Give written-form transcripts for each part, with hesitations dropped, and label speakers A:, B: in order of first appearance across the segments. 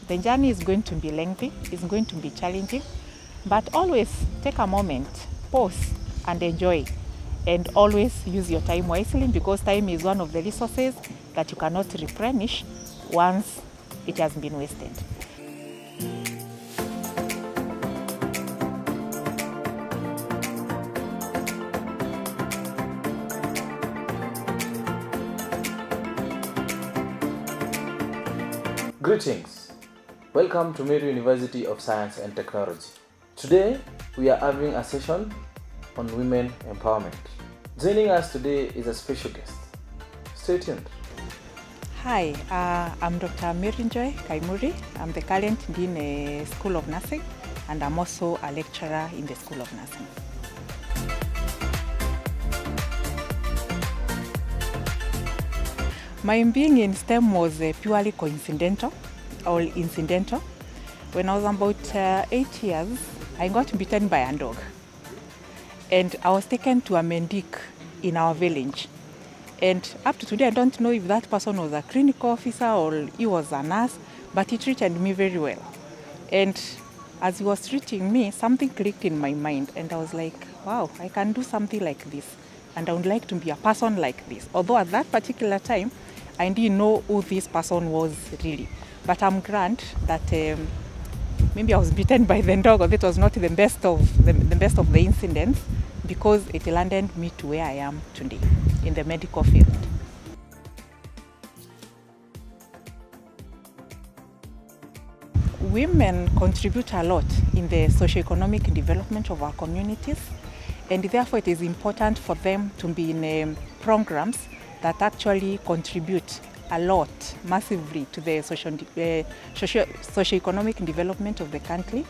A: The journey is going to be lengthy, it's going to be challenging, but always take a moment, pause and enjoy. And always use your time wisely, because time is one of the resources that you cannot replenish once it has been wasted.
B: Greetings. Welcome to Mary University of Science and Technology. Today we are having a session on women empowerment. Joining us today is a special guest. Stay tuned.
A: Hi, I'm Dr. MaryJoy Kaimuri. I'm the current Dean in School of Nursing, and I'm also a lecturer in the School of Nursing. My being in STEM was purely coincidental or incidental. When I was about 8 years, I got bitten by a dog. And I was taken to a mendic in our village. And up to today, I don't know if that person was a clinical officer or he was a nurse, but he treated me very well. And as he was treating me, something clicked in my mind. And I was like, wow, I can do something like this. And I would like to be a person like this. Although at that particular time, I didn't know who this person was really. But I'm glad that maybe I was bitten by the dog, or that was not the best of the incidents, because it landed me to where I am today in the medical field. Women contribute a lot in the socio-economic development of our communities, and therefore it is important for them to be in programs that actually contribute a lot, massively, to the socio-economic development of the country.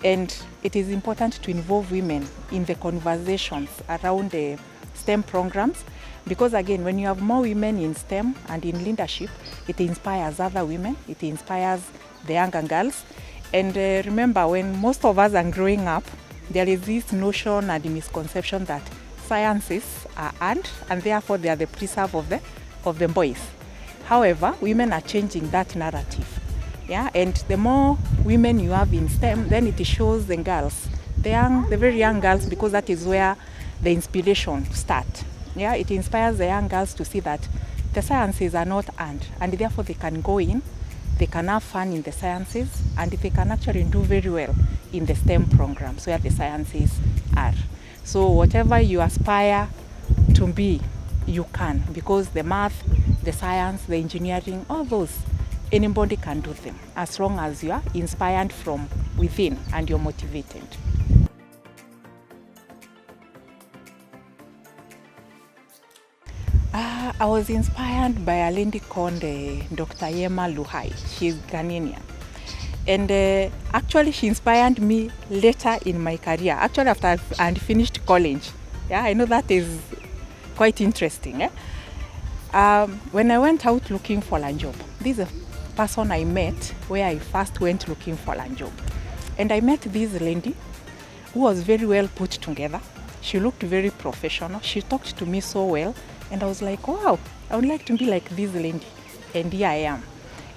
A: And it is important to involve women in the conversations around the STEM programs, because again, when you have more women in STEM and in leadership, it inspires other women, it inspires the younger girls. And remember, when most of us are growing up, there is this notion and misconception that sciences are earned and therefore they are the preserve of the boys. However, women are changing that narrative. Yeah, and the more women you have in STEM, then it shows the girls, the very young girls, because that is where the inspiration starts. Yeah, it inspires the young girls to see that the sciences are not earned, and therefore they can go in, they can have fun in the sciences, and they can actually do very well in the STEM programs where the sciences are. So whatever you aspire to be, you can, because the math, the science, the engineering, all those, anybody can do them, as long as you are inspired from within and you're motivated. I was inspired by a lady called Dr. Yema Luhai. She's Ghanaian. And actually she inspired me later in my career, actually after I finished college. Yeah, I know that is quite interesting. When I went out looking for a job, this is a person I met where I first went looking for a job. And I met this lady who was very well put together. She looked very professional. She talked to me so well. And I was like, wow, I would like to be like this lady. And here I am.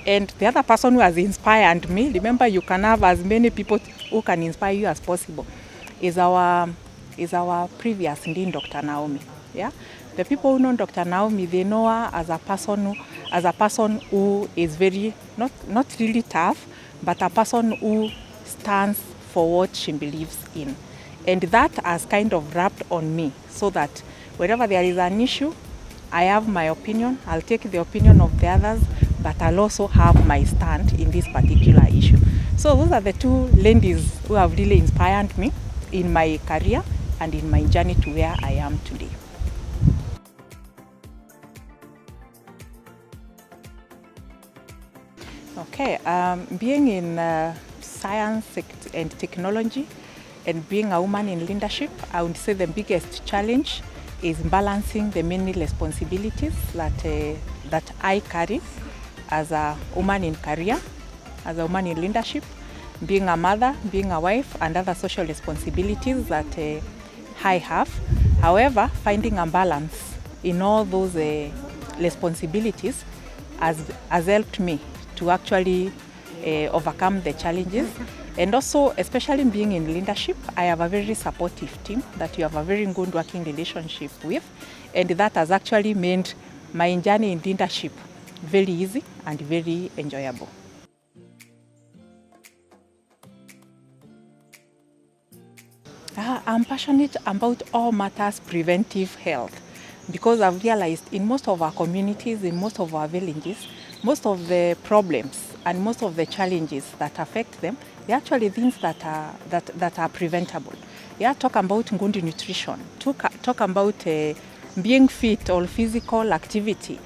A: And the other person who has inspired me, remember, you can have as many people who can inspire you as possible, is our previous Dean, Dr. Naomi. Yeah? The people who know Dr. Naomi, they know her as a person who is very, not really tough, but a person who stands for what she believes in. And that has kind of wrapped on me, so that wherever there is an issue, I have my opinion, I'll take the opinion of the others, but I'll also have my stand in this particular issue. So those are the two ladies who have really inspired me in my career and in my journey to where I am today. Okay, being in science and technology and being a woman in leadership, I would say the biggest challenge is balancing the many responsibilities that I carry as a woman in career, as a woman in leadership, being a mother, being a wife, and other social responsibilities that I have. However, finding a balance in all those responsibilities has helped me to actually overcome the challenges. And also, especially being in leadership, I have a very supportive team that you have a very good working relationship with. And that has actually made my journey in leadership very easy and very enjoyable. I'm passionate about all matters preventive health because I've realized in most of our communities, in most of our villages, most of the problems and most of the challenges that affect them, they're actually things that are preventable. Yeah, talk about good nutrition, talk about being fit or physical activity,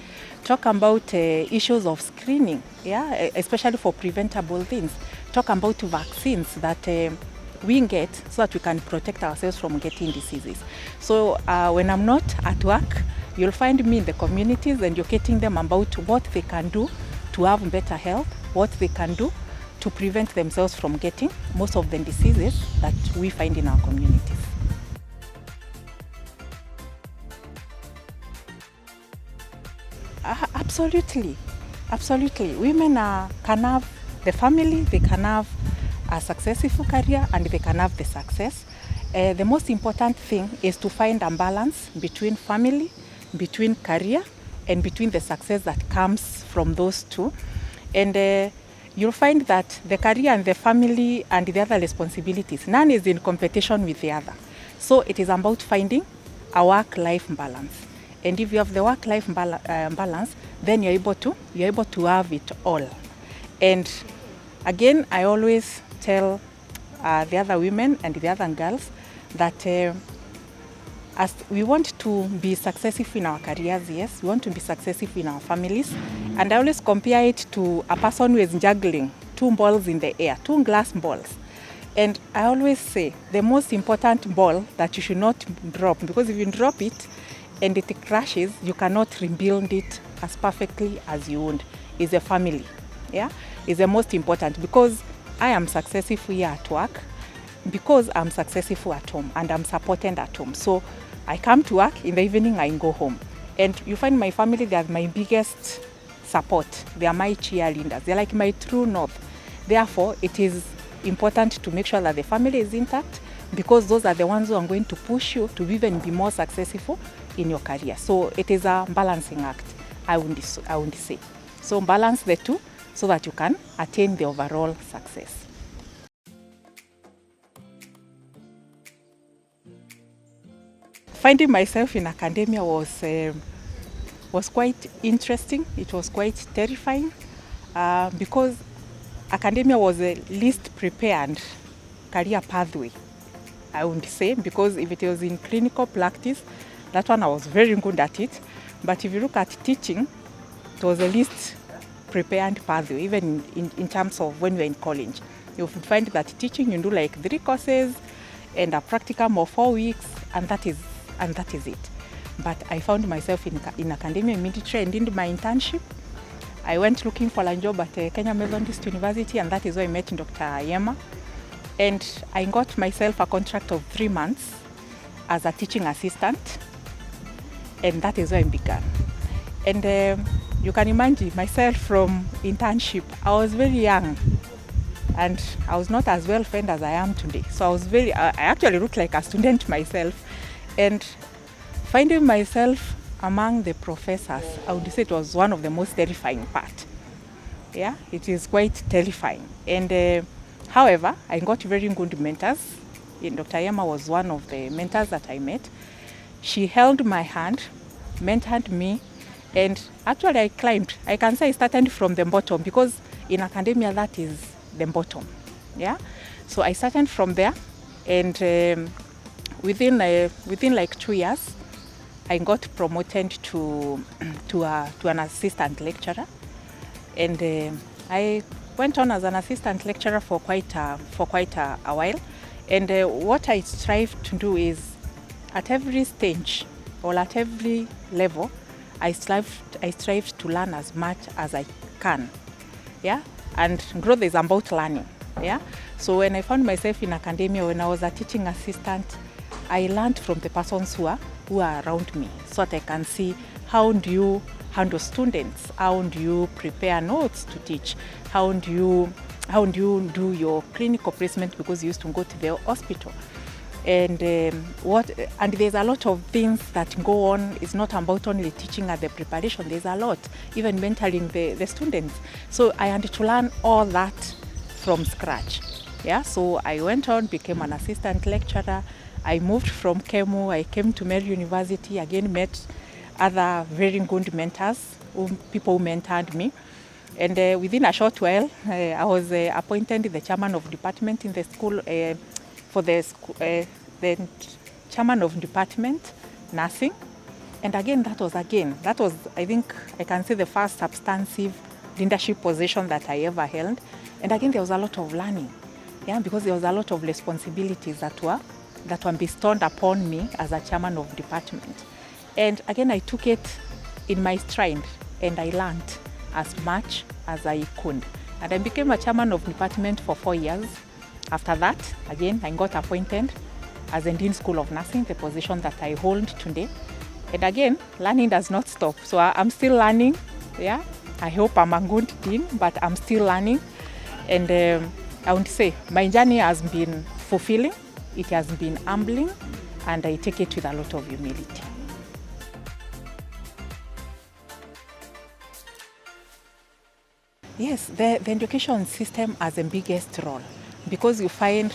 A: talk about issues of screening, yeah, especially for preventable things, talk about vaccines that we get so that we can protect ourselves from getting diseases. So when I'm not at work, you'll find me in the communities educating them about what they can do to have better health, what they can do to prevent themselves from getting most of the diseases that we find in our communities. Absolutely, absolutely. Women can have the family, they can have a successful career, and they can have the success. The most important thing is to find a balance between family, between career, and between the success that comes from those two. And you'll find that the career and the family and the other responsibilities, none is in competition with the other. So it is about finding a work-life balance. And if you have the work-life balance, then you're able to have it all. And again, I always tell the other women and the other girls that as we want to be successful in our careers, yes, we want to be successful in our families. And I always compare it to a person who is juggling two balls in the air, two glass balls. And I always say the most important ball that you should not drop, because if you drop it and it crashes, you cannot rebuild it as perfectly as you would, is a family. Yeah, is the most important, because I am successful here at work, because I'm successful at home and I'm supported at home. So I come to work, in the evening I go home. And you find my family, they are my biggest support. They are my cheerleaders. They're like my true north. Therefore, it is important to make sure that the family is intact, because those are the ones who are going to push you to even be more successful in your career. So it is a balancing act, I would say. So balance the two so that you can attain the overall success. Finding myself in academia was quite interesting. It was quite terrifying because academia was the least prepared career pathway, I would say, because if it was in clinical practice, that one I was very good at it. But if you look at teaching, it was the least prepared pathway, even in terms of when you're in college. You would find that teaching, you do like 3 courses and a practicum of 4 weeks, and that is it. But I found myself in academia immediately and did my internship. I went looking for a job at Kenya Methodist University, and that is where I met Dr. Yema. And I got myself a contract of 3 months as a teaching assistant, and that is where I began. And you can imagine myself from internship. I was very young, and I was not as well fed as I am today. So I actually looked like a student myself. And finding myself among the professors, I would say it was one of the most terrifying parts. Yeah, it is quite terrifying. And however, I got very good mentors. Dr. Yema was one of the mentors that I met. She held my hand, mentored me, and actually I climbed. I can say I started from the bottom, because in academia that is the bottom. Yeah, so I started from there, and within like 2 years, I got promoted to an assistant lecturer, and I went on as an assistant lecturer for quite a while. And what I strive to do is, at every stage or at every level, I strive to learn as much as I can. Yeah, and growth is about learning. Yeah, so when I found myself in academia, when I was a teaching assistant, I learned from the persons who are around me, so that I can see how do you handle students, how do you prepare notes to teach, how do you how do you do your clinical placement, because you used to go to the hospital. And and there's a lot of things that go on. It's not about only teaching at the preparation. There's a lot, even mentoring the students. So I had to learn all that from scratch. Yeah, so I went on, became an assistant lecturer. I moved from Kemu, I came to Mary University, again met other very good mentors, people who mentored me. And within a short while, I was appointed the chairman of department in the school, for the chairman of department, nursing. And again, that was, I think I can say, the first substantive leadership position that I ever held. And again, there was a lot of learning, yeah, because there was a lot of responsibilities that were bestowed upon me as a chairman of department. And again, I took it in my stride and I learned as much as I could. And I became a chairman of department for 4 years. After that, again, I got appointed as a Dean School of Nursing, the position that I hold today. And again, learning does not stop. So I'm still learning, yeah. I hope I'm a good dean, but I'm still learning. And I would say my journey has been fulfilling, it has been humbling, and I take it with a lot of humility. Yes, the education system has the biggest role, because you find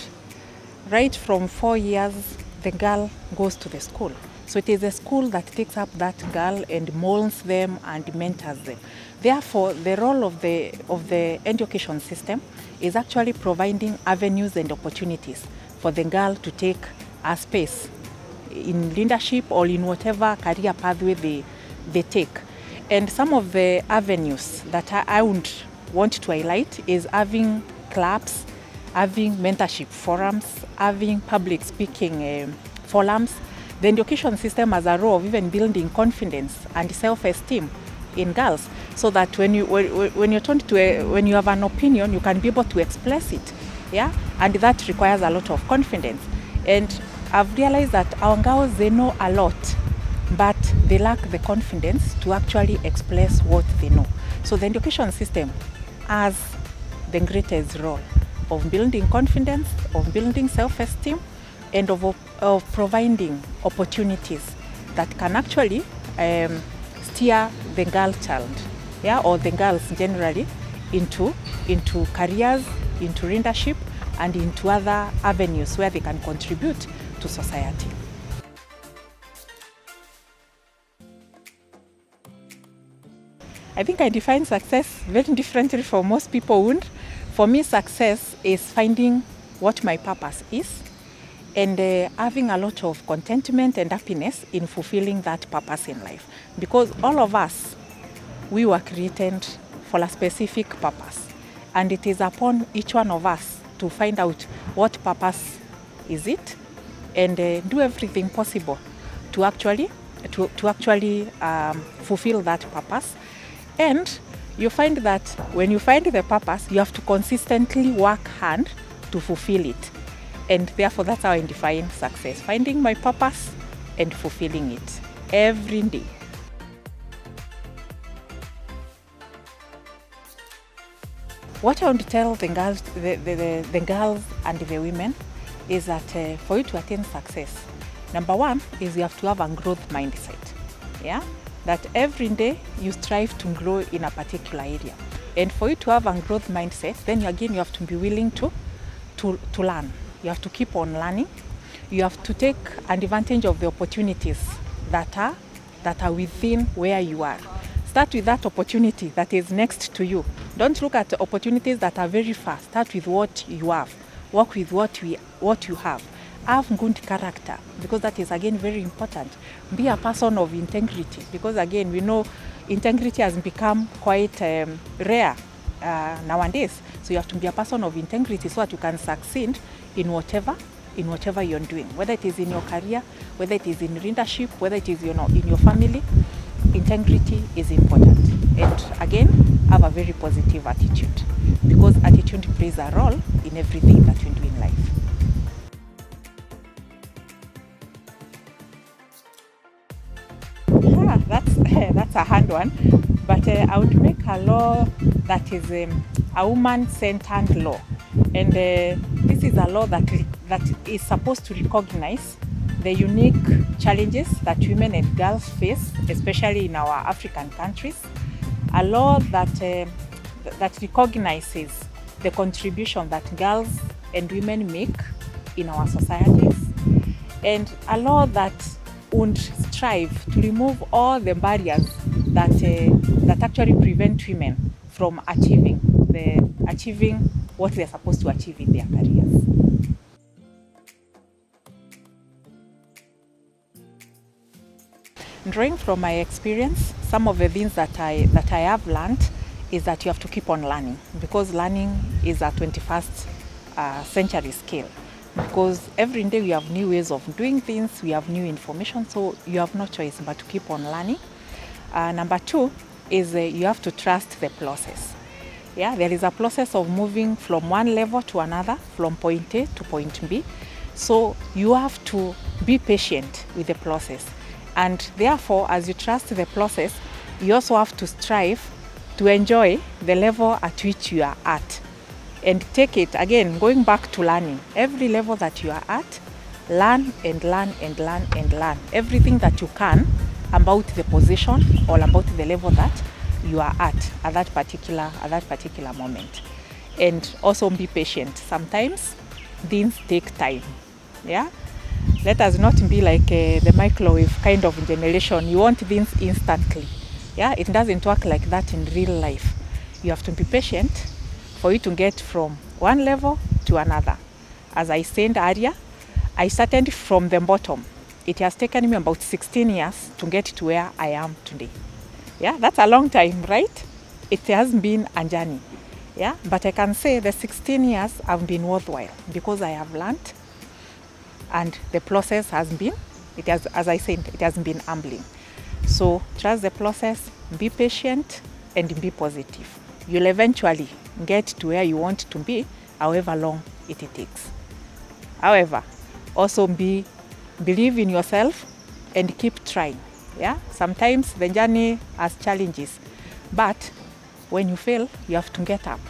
A: right from 4 years, the girl goes to the school. So it is a school that takes up that girl and molds them and mentors them. Therefore, the role of the education system is actually providing avenues and opportunities for the girl to take a space in leadership or in whatever career pathway they take. And some of the avenues that I would want to highlight is having clubs, having mentorship forums, having public speaking forums. The education system has a role of even building confidence and self-esteem in girls, so that when you have an opinion, you can be able to express it, yeah, and that requires a lot of confidence. And I've realized that our girls, they know a lot, but they lack the confidence to actually express what they know. So the education system has the greatest role of building confidence, of building self-esteem, and of providing opportunities that can actually steer the girl child, yeah, or the girls generally into careers, into leadership, and into other avenues where they can contribute to society. I think I define success very differently from most people would. For me, success is finding what my purpose is and having a lot of contentment and happiness in fulfilling that purpose in life. Because all of us, we were created for a specific purpose. And it is upon each one of us to find out what purpose is it and do everything possible to actually fulfill that purpose. And you find that when you find the purpose, you have to consistently work hard to fulfill it. And therefore, that's how I define success: finding my purpose and fulfilling it every day. What I want to tell the girls, the girls and the women is that for you to attain success, number one is you have to have a growth mindset. Yeah, that every day you strive to grow in a particular area. And for you to have a growth mindset, then again you have to be willing to learn. You have to keep on learning. You have to take advantage of the opportunities that are within where you are. Start with that opportunity that is next to you. Don't look at opportunities that are very far. Start with what you have. Work with what you have. Have good character, because that is again very important. Be a person of integrity, because again we know integrity has become quite rare nowadays. So you have to be a person of integrity so that you can succeed in whatever you're doing, whether it is in your career, whether it is in leadership, whether it is in your family. Integrity is important. And again, have a very positive attitude, because attitude plays a role in everything that you do in life. That's a hard one, but I would make a law that is a woman-centered law. And this is a law that is supposed to recognize the unique challenges that women and girls face, especially in our African countries. A law that recognizes the contribution that girls and women make in our societies, and a law that would strive to remove all the barriers that actually prevent women from achieving what they're supposed to achieve in their careers. Drawing from my experience, some of the things that I have learned is that you have to keep on learning, because learning is a 21st century skill. Because every day we have new ways of doing things, we have new information, so you have no choice but to keep on learning. Number two is you have to trust the process. Yeah, there is a process of moving from one level to another, from point A to point B. So you have to be patient with the process. And therefore, as you trust the process, you also have to strive to enjoy the level at which you are at. And take it, again, going back to learning. Every level that you are at, learn and learn and learn and learn. Everything that you can about the position or about the level that you are at that particular moment. And also be patient. Sometimes things take time. Yeah? Let us not be like the microwave kind of generation. You want things instantly. Yeah? It doesn't work like that in real life. You have to be patient for you to get from one level to another. As I said earlier, I started from the bottom. It has taken me about 16 years to get to where I am today. Yeah, that's a long time, right? It has been a journey. Yeah, but I can say the 16 years have been worthwhile because I have learned, and the process has been, as I said, it has been humbling. So trust the process, be patient, and be positive. You'll eventually get to where you want to be, however long it takes. However, also believe in yourself and keep trying. Yeah, sometimes the journey has challenges, but when you fail, you have to get up.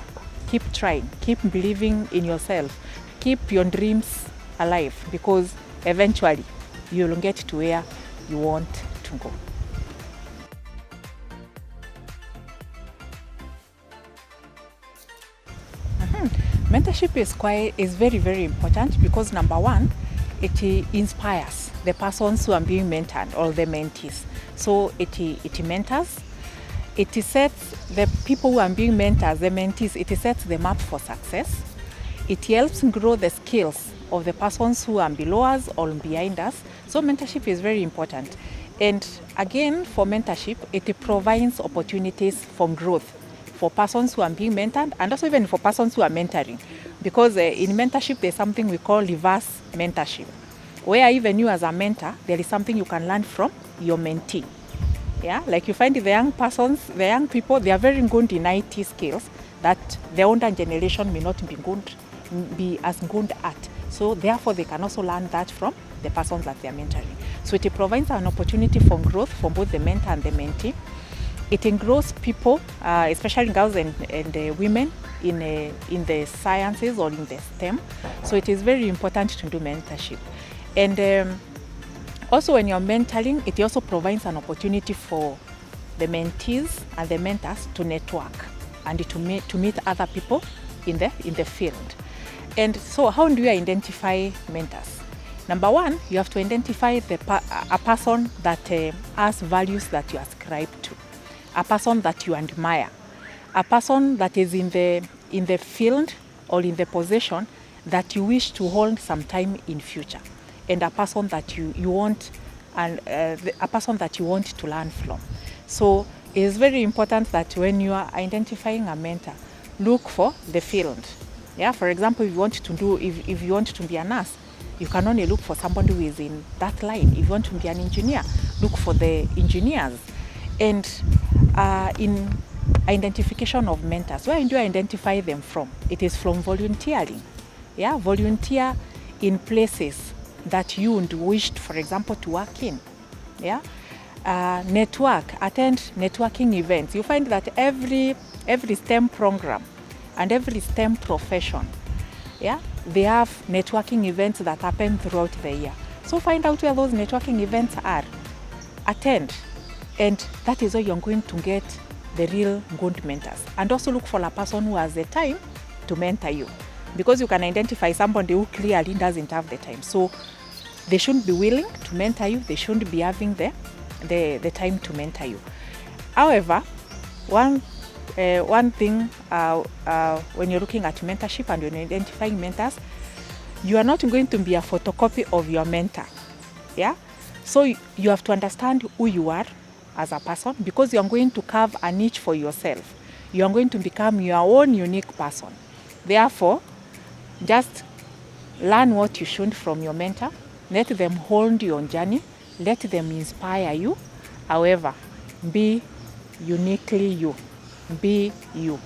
A: Keep trying, keep believing in yourself, keep your dreams alive, because eventually you'll get to where you want to go. Mentorship is very, very important because number one, it inspires the persons who are being mentored or the mentees. So it mentors, it sets the people who are being mentored, the mentees, it sets them up for success. It helps grow the skills of the persons who are below us or behind us. So mentorship is very important. And again, for mentorship, it provides opportunities for growth for persons who are being mentored, and also even for persons who are mentoring. Because in mentorship, there's something we call reverse mentorship, where even you as a mentor, there is something you can learn from your mentee. Yeah, like you find the young persons, the young people, they are very good in IT skills that the older generation may not be as good at. So therefore, they can also learn that from the persons that they are mentoring. So it provides an opportunity for growth for both the mentor and the mentee. It engrows people, especially girls and women in the sciences or in the STEM. So it is very important to do mentorship. And also when you're mentoring, it also provides an opportunity for the mentees and the mentors to network and to meet other people in the field. And so how do you identify mentors? Number one, you have to identify a person that has values that you ascribe to, a person that you admire, a person that is in the field or in the position that you wish to hold sometime in future, and a person that you want, and a person that you want to learn from. So it is very important that when you are identifying a mentor, look for the field. Yeah, for example, if you want to be a nurse, you can only look for somebody who is in that line. If you want to be an engineer, look for the engineers. And in identification of mentors, where do you identify them from? It is from volunteering. Yeah, volunteer in places that you would wish, for example, to work in. Yeah, network, attend networking events. You find that every STEM program and every STEM profession, yeah, they have networking events that happen throughout the year. So find out where those networking events are, attend, and that is where you're going to get the real good mentors. And also look for a person who has the time to mentor you, because you can identify somebody who clearly doesn't have the time. So they shouldn't be willing to mentor you, they shouldn't be having the time to mentor you. However, one thing when you're looking at mentorship and when you're identifying mentors, you are not going to be a photocopy of your mentor. Yeah, so you have to understand who you are as a person, because you are going to carve a niche for yourself. You are going to become your own unique person. Therefore, just learn what you should from your mentor. Let them hold your journey. Let them inspire you. However, be uniquely you. Be you.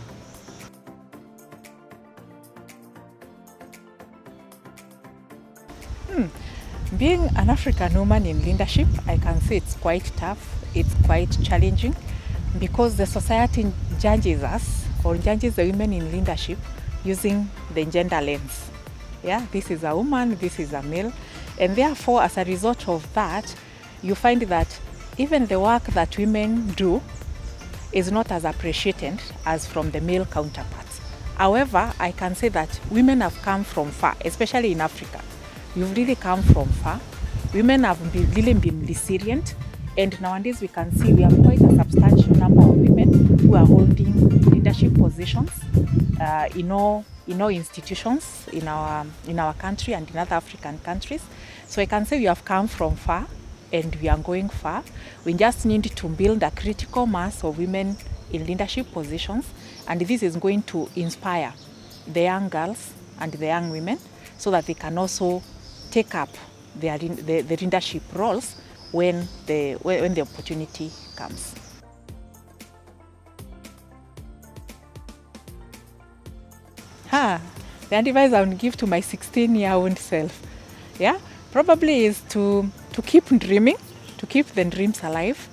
A: Being an African woman in leadership, I can say it's quite tough. It's quite challenging, because the society judges us, or judges the women in leadership using the gender lens. Yeah, this is a woman, this is a male. And therefore, as a result of that, you find that even the work that women do is not as appreciated as from the male counterparts. However, I can say that women have come from far, especially in Africa. You've really come from far. Women have really been resilient, and nowadays we can see we have quite a substantial number of women who are holding leadership positions in all institutions in our country and in other African countries. So I can say we have come from far, and we are going far. We just need to build a critical mass of women in leadership positions, and this is going to inspire the young girls and the young women so that they can also take up the leadership roles when the opportunity comes. The advice I would give to my 16-year-old self, yeah, probably is to keep dreaming, to keep the dreams alive,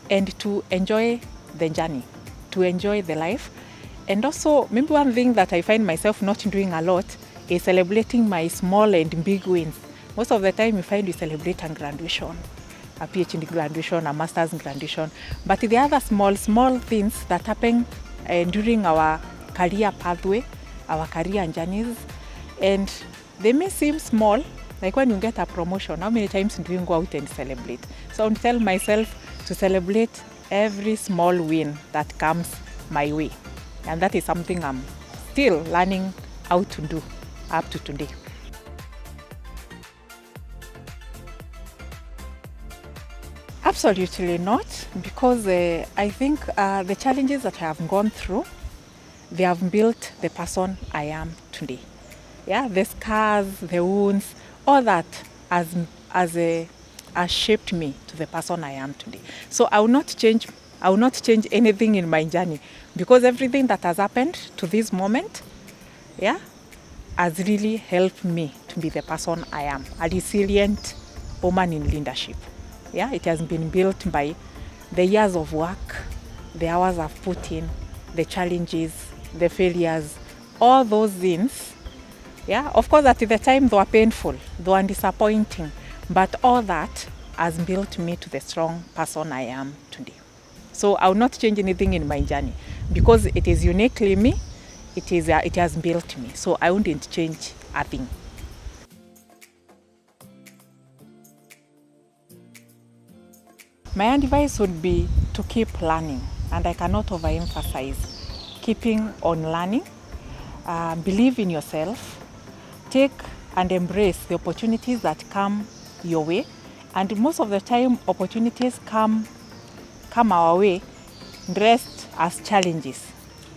A: and to enjoy the journey, to enjoy the life. And also, maybe one thing that I find myself not doing a lot is celebrating my small and big wins. Most of the time you find we celebrate a graduation, a PhD graduation, a master's graduation, but the other small things that happen during our career pathway, our career journeys, and they may seem small, like when you get a promotion, how many times do you go out and celebrate? So I tell myself to celebrate every small win that comes my way. And that is something I'm still learning how to do up to today. Absolutely not, because I think the challenges that I have gone through, they have built the person I am today. Yeah, the scars, the wounds, all that has shaped me to the person I am today. So I will not change anything in my journey, because everything that has happened to this moment, yeah, has really helped me to be the person I am, a resilient woman in leadership. Yeah, it has been built by the years of work, the hours I've put in, the challenges, the failures, all those things. Yeah, of course at the time they were painful, they were disappointing, but all that has built me to the strong person I am today. So I will not change anything in my journey, because it is uniquely me, it has built me. So I wouldn't change a thing. My advice would be to keep learning, and I cannot overemphasize keeping on learning. Believe in yourself, take and embrace the opportunities that come your way, and most of the time opportunities come our way dressed as challenges,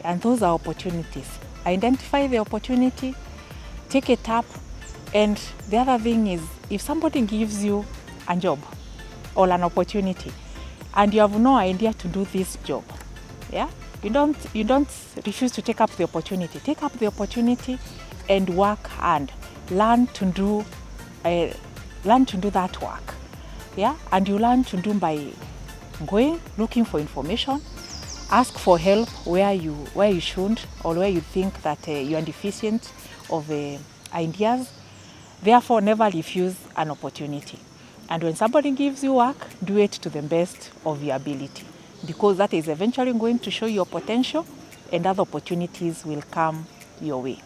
A: and those are opportunities. Identify the opportunity, take it up, and the other thing is, if somebody gives you a job or an opportunity and you have no idea to do this job, yeah, you don't refuse to take up the opportunity. Take up the opportunity and work hard. Learn to do that work, yeah, and you learn to do by going looking for information, Ask for help where you shouldn't, or where you think that you are deficient of ideas. Therefore, never refuse an opportunity. And when somebody gives you work, do it to the best of your ability, because that is eventually going to show your potential, and other opportunities will come your way.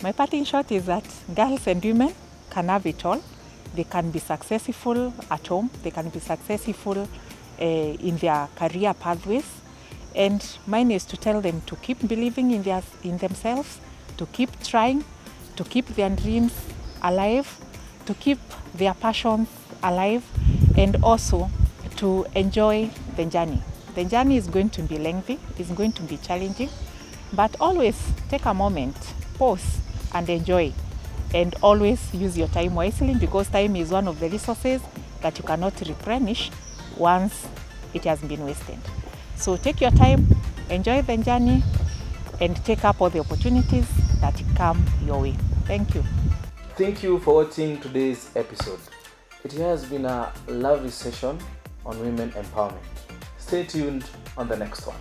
A: My parting shot is that girls and women can have it all. They can be successful at home. They can be successful in their career pathways. And mine is to tell them to keep believing in themselves, to keep trying, to keep their dreams alive, to keep their passions alive, and also to enjoy the journey. The journey is going to be lengthy, it's going to be challenging, but always take a moment, pause, and enjoy. And always use your time wisely, because time is one of the resources that you cannot replenish once it has been wasted. So take your time, enjoy the journey, and take up all the opportunities that come your way. Thank you.
B: Thank you for watching today's episode. It has been a lovely session on women empowerment. Stay tuned on the next one.